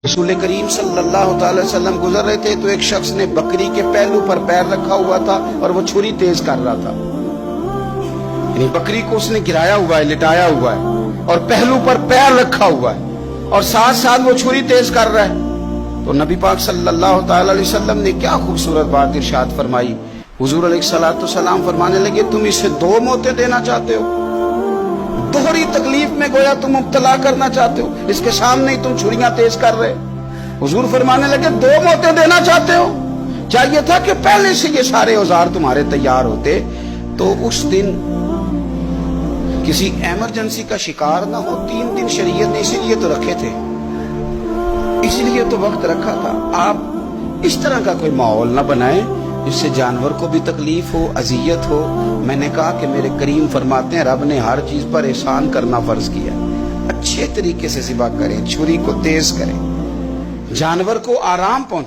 रसूल करीम सल्लल्लाहु अलैहि वसल्लम गुजर रहे थे तो एक शख्स ने बकरी के पहलू पर पैर रखा हुआ था और वो छुरी तेज कर रहा था। यानी बकरी को उसने गिराया हुआ है, लिटाया हुआ है और पहलू पर पैर रखा हुआ है और साथ साथ वो छुरी तेज कर रहा है। तो नबी पाक सल्लल्लाहु अलैहि वसल्लम ने क्या खूबसूरत बात इरशाद फरमाई। हुजूर अलैहिस्सलाम फरमाने लगे, तुम इसे दो मौतें देना चाहते हो, दोहरी तकलीफ में गोया तुम मुब्तला करना चाहते हो, इसके सामने ही तुम छुरियां तेज कर रहे। हुजूर फरमाने लगे, दो मौतें देना चाहते हो, चाहिए था कि पहले से ये सारे औजार तुम्हारे तैयार होते तो उस दिन किसी इमरजेंसी का शिकार ना हो। 3 दिन शरीयत ने इसीलिए तो रखे थे, इसलिए तो वक्त रखा था। आप इस तरह का कोई माहौल ना बनाए जिससे जानवर को भी तकलीफ हो, अजियत हो। मैंने कहा कि मेरे करीम फरमाते हैं, रब ने हर चीज पर एहसान करना फर्ज किया। अच्छे तरीके से ज़िबा करें, छुरी को तेज करें, जानवर को आराम पहुंचे।